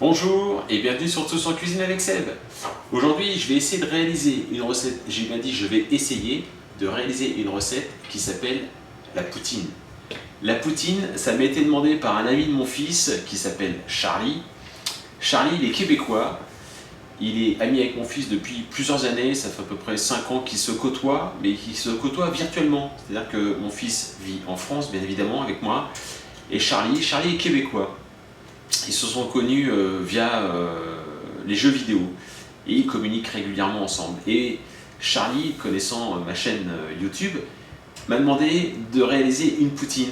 Bonjour et bienvenue sur Tous en cuisine avec Seb. Aujourd'hui, je vais essayer de réaliser une recette. J'ai bien dit, je vais essayer de réaliser une recette qui s'appelle la poutine. La poutine, ça m'a été demandé par un ami de mon fils qui s'appelle Charlie. Charlie, il est québécois. Il est ami avec mon fils depuis plusieurs années. Ça fait à peu près 5 ans qu'ils se côtoient, mais qu'ils se côtoient virtuellement. C'est-à-dire que mon fils vit en France, bien évidemment, avec moi. Et Charlie est québécois. Ils se sont connus via les jeux vidéo et ils communiquent régulièrement ensemble. Et Charlie, connaissant ma chaîne YouTube, m'a demandé de réaliser une poutine.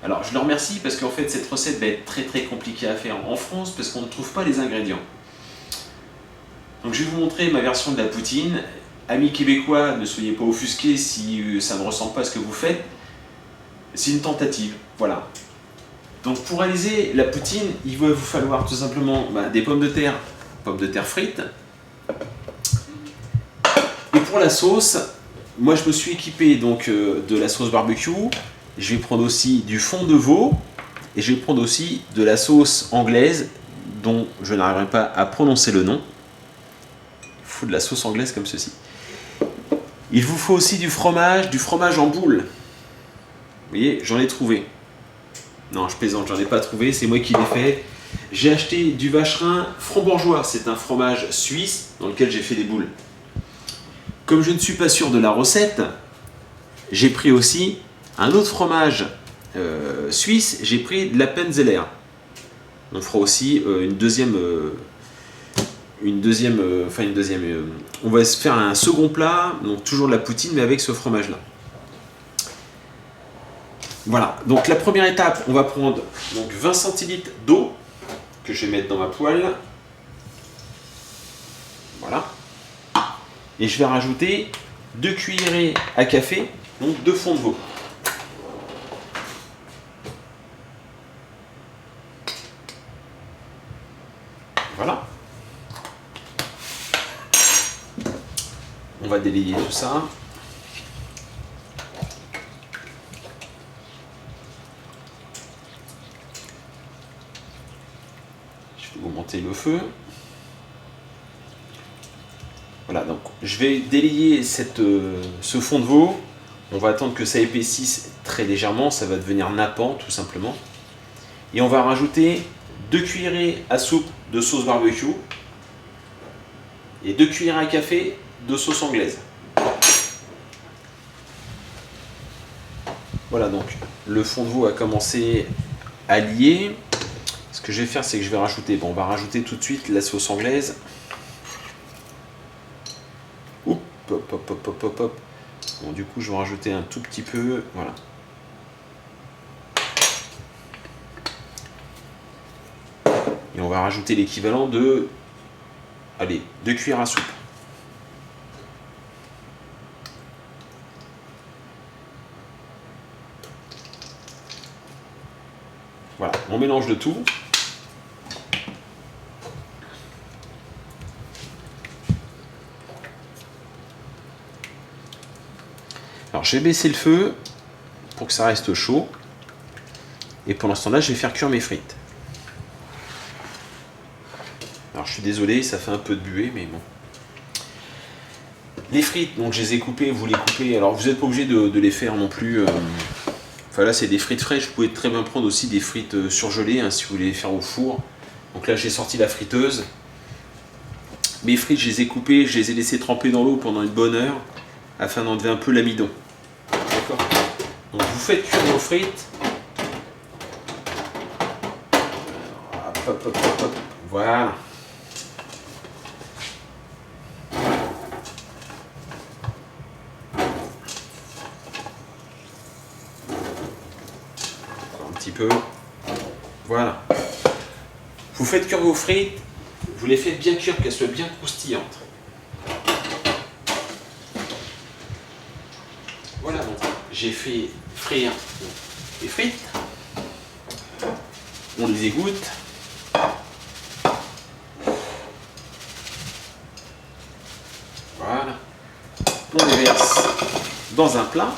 Alors je le remercie parce qu'en fait cette recette va être très compliquée à faire en France parce qu'on ne trouve pas les ingrédients. Donc je vais vous montrer ma version de la poutine. Amis québécois, ne soyez pas offusqués si ça ne ressemble pas à ce que vous faites. C'est une tentative, voilà. Donc pour réaliser la poutine, il va vous falloir tout simplement des pommes de terre frites. Et pour la sauce, moi je me suis équipé donc de la sauce barbecue. Je vais prendre aussi du fond de veau et je vais prendre aussi de la sauce anglaise dont je n'arriverai pas à prononcer le nom. Il faut de la sauce anglaise comme ceci. Il vous faut aussi du fromage en boule. Vous voyez, j'en ai trouvé. Non, je plaisante, j'en ai pas trouvé, c'est moi qui l'ai fait. J'ai acheté du vacherin frambourgeois, c'est un fromage suisse dans lequel j'ai fait des boules. Comme je ne suis pas sûr de la recette, j'ai pris aussi un autre fromage suisse, j'ai pris de l'Appenzeller. On fera aussi on va se faire un second plat, donc toujours de la poutine, mais avec ce fromage-là. Voilà, donc la première étape, on va prendre donc 20 centilitres d'eau que je vais mettre dans ma poêle. Voilà. Et je vais rajouter 2 cuillerées à café, donc de fond de veau. Voilà. On va délayer tout ça. Augmenter le feu. Voilà, donc je vais délayer ce fond de veau. On va attendre que ça épaississe très légèrement, ça va devenir nappant tout simplement. Et on va rajouter 2 cuillerées à soupe de sauce barbecue et 2 cuillerées à café de sauce anglaise. Voilà, donc le fond de veau a commencé à lier. Ce que je vais faire, c'est que je vais rajouter, on va rajouter tout de suite la sauce anglaise. Oups, hop. Bon, du coup, je vais rajouter un tout petit peu, voilà. Et on va rajouter l'équivalent de, 2 cuillères à soupe. Voilà, on mélange le tout. Alors je vais baisser le feu pour que ça reste chaud. Et pendant ce temps-là, je vais faire cuire mes frites. Alors je suis désolé, ça fait un peu de buée, mais bon. Les frites, donc je les ai coupées, vous les coupez. Alors vous n'êtes pas obligé de les faire non plus. Enfin là c'est des frites fraîches, vous pouvez très bien prendre aussi des frites surgelées si vous voulez les faire au four. Donc là j'ai sorti la friteuse. Mes frites je les ai coupées, je les ai laissées tremper dans l'eau pendant une bonne heure afin d'enlever un peu l'amidon. D'accord. Donc vous faites cuire vos frites. Hop. Voilà. Un petit peu. Voilà. Vous faites cuire vos frites, vous les faites bien cuire, qu'elles soient bien croustillantes. Voilà, donc j'ai fait frire les frites. On les égoutte. Voilà. On les verse dans un plat.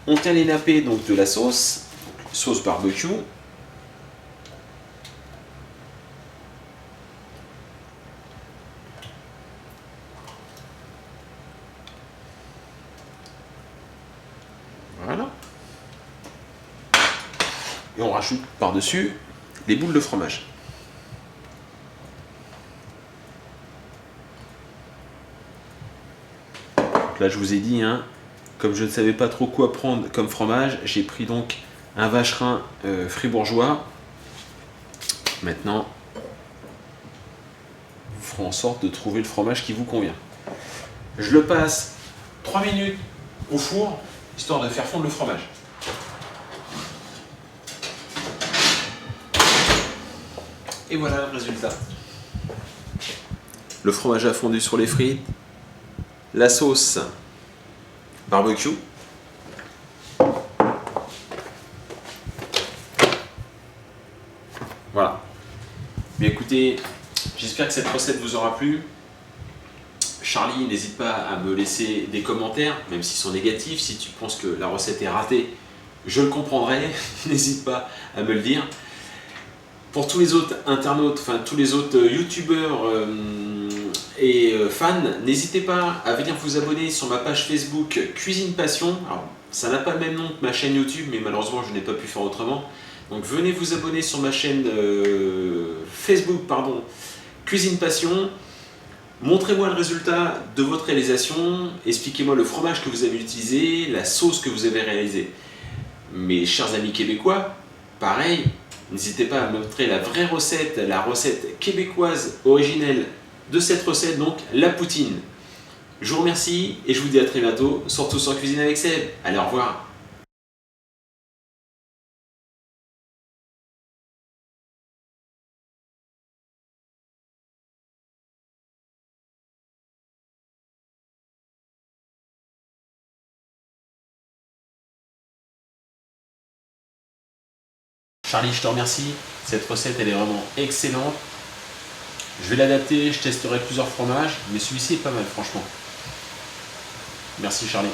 On tient les nappés donc de la sauce barbecue. Voilà. Et on rajoute par-dessus les boules de fromage. Donc là, je vous ai dit, hein, comme je ne savais pas trop quoi prendre comme fromage, j'ai pris donc un vacherin fribourgeois. Maintenant, vous ferez en sorte de trouver le fromage qui vous convient. Je le passe 3 minutes au four, histoire de faire fondre le fromage. Et voilà le résultat. Le fromage a fondu sur les frites, la sauce barbecue. Voilà. Mais écoutez, j'espère que cette recette vous aura plu. Charlie, n'hésite pas à me laisser des commentaires, même s'ils sont négatifs. Si tu penses que la recette est ratée, je le comprendrai. N'hésite pas à me le dire. Pour tous les autres internautes, enfin tous les autres youtubeurs et fans, n'hésitez pas à venir vous abonner sur ma page Facebook Cuisine Passion. Alors, ça n'a pas le même nom que ma chaîne YouTube, mais malheureusement je n'ai pas pu faire autrement. Donc venez vous abonner sur ma chaîne Facebook, Cuisine Passion. Montrez-moi le résultat de votre réalisation, expliquez-moi le fromage que vous avez utilisé, la sauce que vous avez réalisée. Mes chers amis québécois, pareil, n'hésitez pas à me montrer la vraie recette, la recette québécoise originelle de cette recette, donc la poutine. Je vous remercie et je vous dis à très bientôt, surtout sur Cuisine avec Seb. Allez, au revoir. Charlie, je te remercie. Cette recette, elle est vraiment excellente. Je vais l'adapter, je testerai plusieurs fromages, mais celui-ci est pas mal, franchement. Merci Charlie.